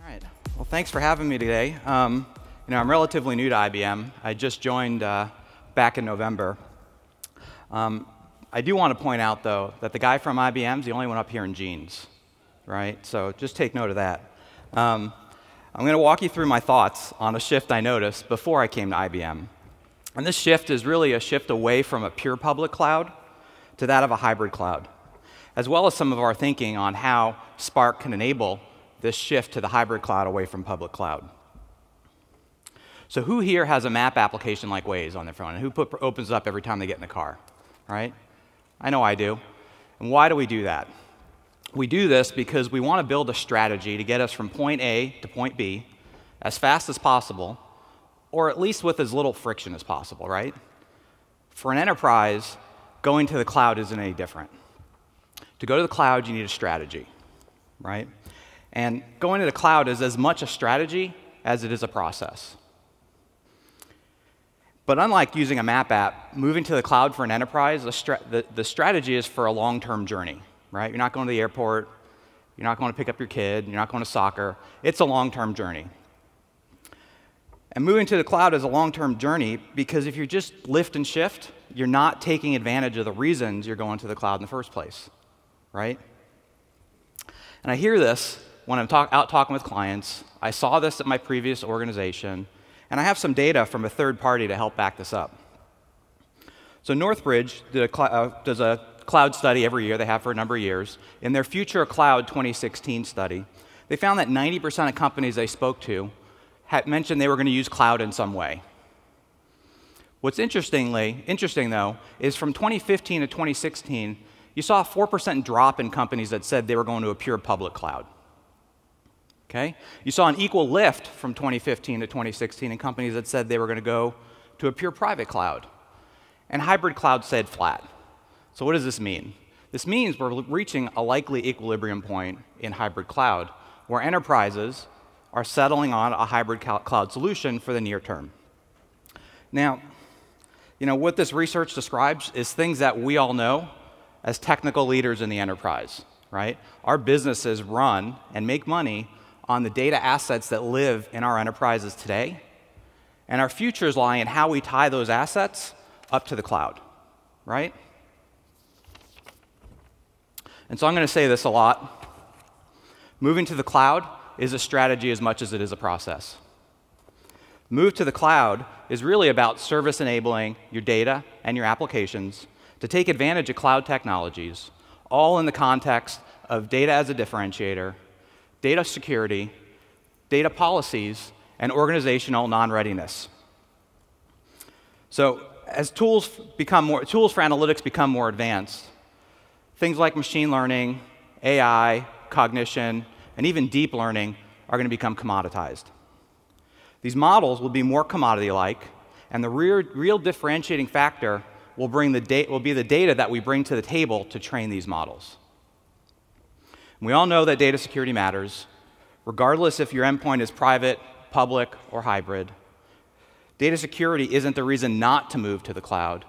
All right. Well, thanks for having me today. I'm relatively new to IBM. I just joined back in November. I do want to point out, though, that the guy from IBM is the only one up here in jeans, right? So just take note of that. I'm going to walk you through my thoughts on a shift I noticed before I came to IBM. And this shift is really a shift away from a pure public cloud to that of a hybrid cloud, as well as some of our thinking on how Spark can enable this shift to the hybrid cloud away from public cloud. So who here has a map application like Waze on their phone? And who opens it up every time they get in the car? Right? I know I do. And why do we do that? We do this because we want to build a strategy to get us from point A to point B as fast as possible, or at least with as little friction as possible, right? For an enterprise, going to the cloud isn't any different. To go to the cloud, you need a strategy, right? And going to the cloud is as much a strategy as it is a process. But unlike using a map app, moving to the cloud for an enterprise, the strategy is for a long-term journey, right? You're not going to the airport. You're not going to pick up your kid. You're not going to soccer. It's a long-term journey. And moving to the cloud is a long-term journey because if you just lift and shift, you're not taking advantage of the reasons you're going to the cloud in the first place, right? And I hear this when I'm out talking with clients. I saw this at my previous organization. And I have some data from a third party to help back this up. So Northbridge does a cloud study every year. They have for a number of years. In their Future Cloud 2016 study, they found that 90% of companies they spoke to had mentioned they were going to use cloud in some way. What's interesting, though, is from 2015 to 2016, you saw a 4% drop in companies that said they were going to a pure public cloud. Okay? You saw an equal lift from 2015 to 2016 in companies that said they were going to go to a pure private cloud. And hybrid cloud stayed flat. So what does this mean? This means we're reaching a likely equilibrium point in hybrid cloud where enterprises are settling on a hybrid cloud solution for the near term. Now, what this research describes is things that we all know as technical leaders in the enterprise, right? Our businesses run and make money on the data assets that live in our enterprises today, and our futures lie in how we tie those assets up to the cloud, right? And so I'm going to say this a lot. Moving to the cloud is a strategy as much as it is a process. Move to the cloud is really about service enabling your data and your applications to take advantage of cloud technologies, all in the context of data as a differentiator, data security, data policies, and organizational non-readiness. So as tools for analytics become more advanced, things like machine learning, AI, cognition, and even deep learning are going to become commoditized. These models will be more commodity-like, and the real differentiating factor will be the data that we bring to the table to train these models. We all know that data security matters, regardless if your endpoint is private, public, or hybrid. Data security isn't the reason not to move to the cloud.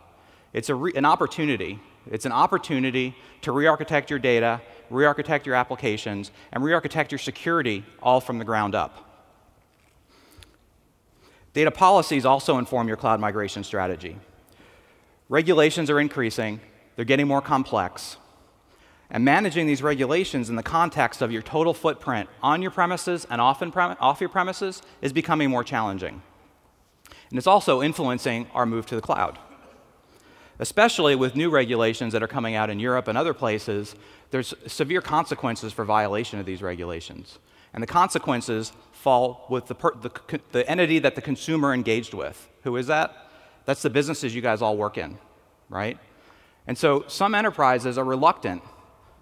It's an opportunity. It's an opportunity to re-architect your data, re-architect your applications, and re-architect your security all from the ground up. Data policies also inform your cloud migration strategy. Regulations are increasing. They're getting more complex. And managing these regulations in the context of your total footprint on your premises and off your premises is becoming more challenging. And it's also influencing our move to the cloud. Especially with new regulations that are coming out in Europe and other places, there's severe consequences for violation of these regulations. And the consequences fall with the entity that the consumer engaged with. Who is that? That's the businesses you guys all work in, right? And so some enterprises are reluctant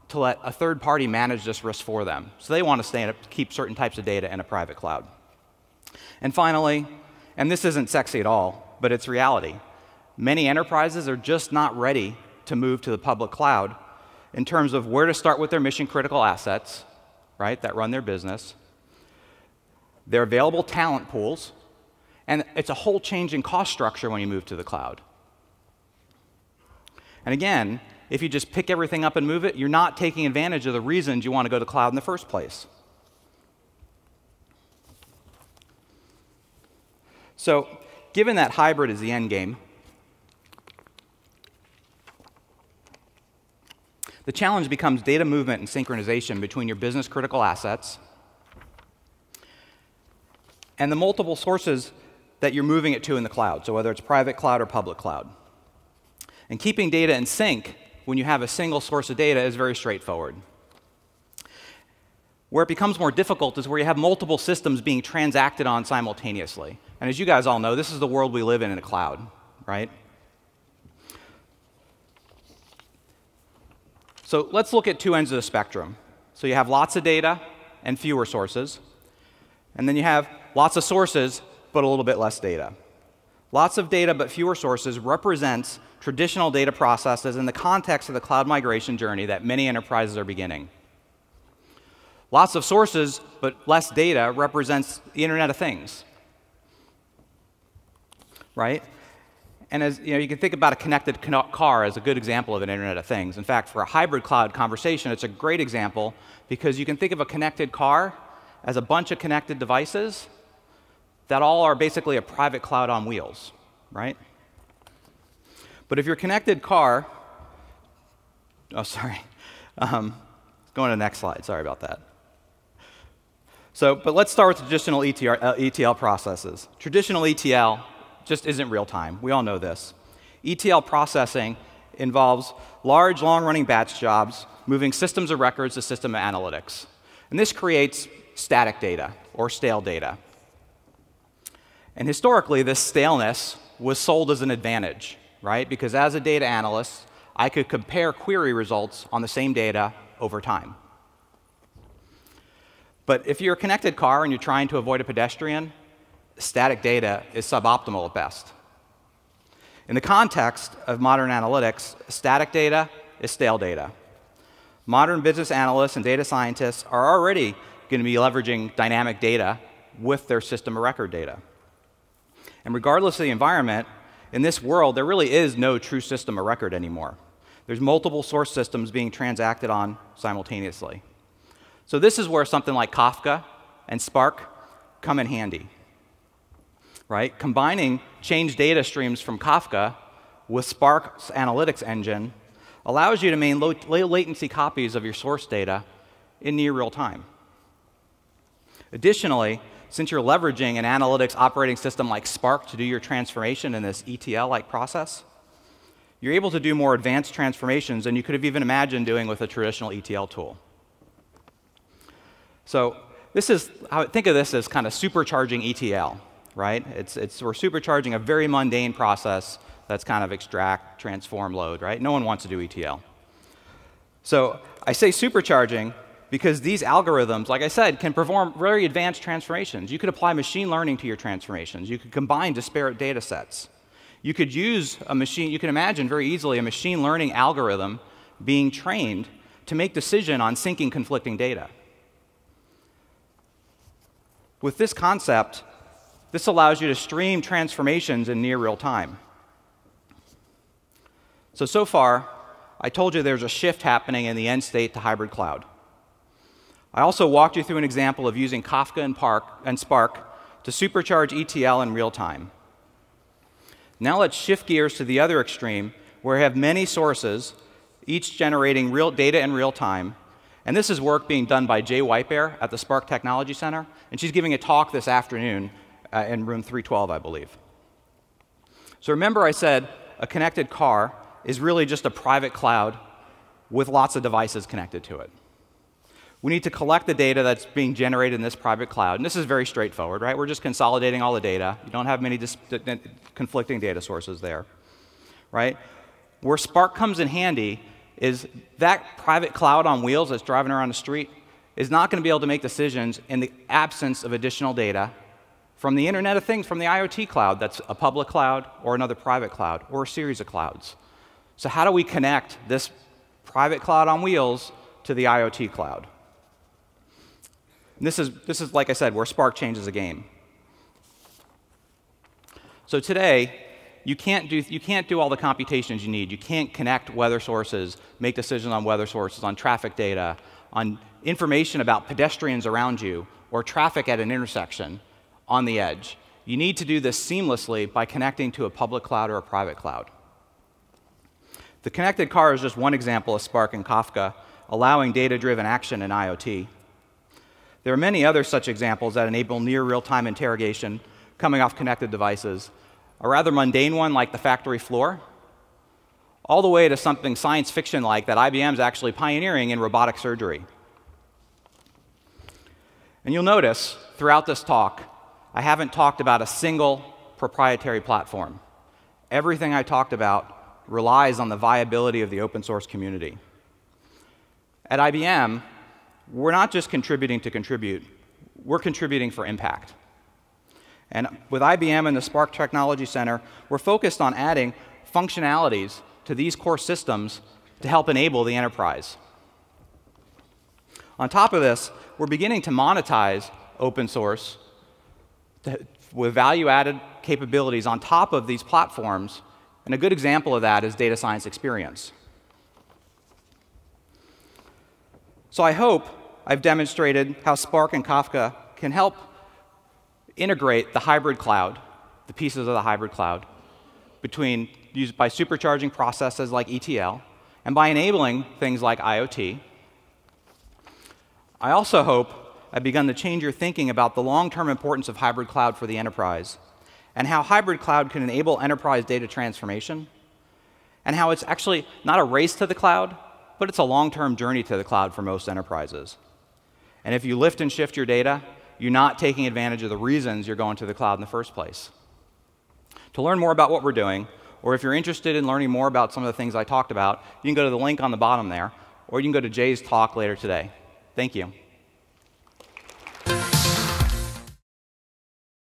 to let a third party manage this risk for them. So they want to keep certain types of data in a private cloud. And finally, and this isn't sexy at all, but it's reality, many enterprises are just not ready to move to the public cloud in terms of where to start with their mission-critical assets, right, that run their business, their available talent pools, and it's a whole change in cost structure when you move to the cloud. And again, if you just pick everything up and move it, you're not taking advantage of the reasons you want to go to cloud in the first place. So given that hybrid is the end game, the challenge becomes data movement and synchronization between your business critical assets and the multiple sources that you're moving it to in the cloud, so whether it's private cloud or public cloud. And keeping data in sync when you have a single source of data is very straightforward. Where it becomes more difficult is where you have multiple systems being transacted on simultaneously. And as you guys all know, this is the world we live in a cloud, right? So let's look at two ends of the spectrum. So you have lots of data and fewer sources. And then you have lots of sources, but a little bit less data. Lots of data, but fewer sources represents traditional data processes in the context of the cloud migration journey that many enterprises are beginning. Lots of sources, but less data represents the Internet of Things, right? And as you know, you can think about a connected car as a good example of an Internet of Things. In fact, for a hybrid cloud conversation, it's a great example because you can think of a connected car as a bunch of connected devices that all are basically a private cloud on wheels, right? But if your connected car, oh, sorry, going to the next slide. Sorry about that. So, but let's start with traditional ETL processes. Traditional ETL just isn't real time. We all know this. ETL processing involves large, long-running batch jobs moving systems of records to system analytics. And this creates static data or stale data. And historically, this staleness was sold as an advantage, right? Because as a data analyst, I could compare query results on the same data over time. But if you're a connected car and you're trying to avoid a pedestrian, static data is suboptimal at best. In the context of modern analytics, static data is stale data. Modern business analysts and data scientists are already going to be leveraging dynamic data with their system of record data. And regardless of the environment, in this world, there really is no true system of record anymore. There's multiple source systems being transacted on simultaneously. So this is where something like Kafka and Spark come in handy, right? Combining change data streams from Kafka with Spark's analytics engine allows you to maintain low latency copies of your source data in near real time. Additionally, since you're leveraging an analytics operating system like Spark to do your transformation in this ETL-like process, you're able to do more advanced transformations than you could have even imagined doing with a traditional ETL tool. So this is, think of this as kind of supercharging ETL, right? We're supercharging a very mundane process that's kind of extract, transform, load, right? No one wants to do ETL. So I say supercharging because these algorithms, like I said, can perform very advanced transformations. You could apply machine learning to your transformations. You could combine disparate data sets. You could use a machine, you can imagine very easily a machine learning algorithm being trained to make decision on syncing conflicting data. With this concept, this allows you to stream transformations in near real time. So far, I told you there's a shift happening in the end state to hybrid cloud. I also walked you through an example of using Kafka and Spark to supercharge ETL in real time. Now let's shift gears to the other extreme, where we have many sources, each generating real data in real time. And this is work being done by Jay Whitebear at the Spark Technology Center, and she's giving a talk this afternoon in room 312, I believe. So remember I said a connected car is really just a private cloud with lots of devices connected to it. We need to collect the data that's being generated in this private cloud. And this is very straightforward, right? We're just consolidating all the data. You don't have many conflicting data sources there, right? Where Spark comes in handy is that private cloud on wheels that's driving around the street is not going to be able to make decisions in the absence of additional data from the Internet of Things, from the IoT cloud that's a public cloud or another private cloud or a series of clouds. So how do we connect this private cloud on wheels to the IoT cloud? And this is, like I said, where Spark changes the game. So today, you can't do all the computations you need. You can't connect weather sources, make decisions on weather sources, on traffic data, on information about pedestrians around you, or traffic at an intersection on the edge. you need to do this seamlessly by connecting to a public cloud or a private cloud. The connected car is just one example of Spark and Kafka allowing data-driven action in IoT. There are many other such examples that enable near real-time interrogation coming off connected devices, a rather mundane one like the factory floor, all the way to something science fiction-like that IBM is actually pioneering in robotic surgery. And you'll notice throughout this talk, I haven't talked about a single proprietary platform. Everything I talked about relies on the viability of the open source community. At IBM, we're not just contributing to contribute, we're contributing for impact. And with IBM and the Spark Technology Center, we're focused on adding functionalities to these core systems to help enable the enterprise. On top of this, we're beginning to monetize open source with value-added capabilities on top of these platforms, and a good example of that is data science experience. So I hope I've demonstrated how Spark and Kafka can help integrate the hybrid cloud, the pieces of the hybrid cloud, by supercharging processes like ETL, and by enabling things like IoT. I also hope I've begun to change your thinking about the long-term importance of hybrid cloud for the enterprise, and how hybrid cloud can enable enterprise data transformation, and how it's actually not a race to the cloud, but it's a long-term journey to the cloud for most enterprises. And if you lift and shift your data, you're not taking advantage of the reasons you're going to the cloud in the first place. To learn more about what we're doing, or if you're interested in learning more about some of the things I talked about, you can go to the link on the bottom there, or you can go to Jay's talk later today. Thank you.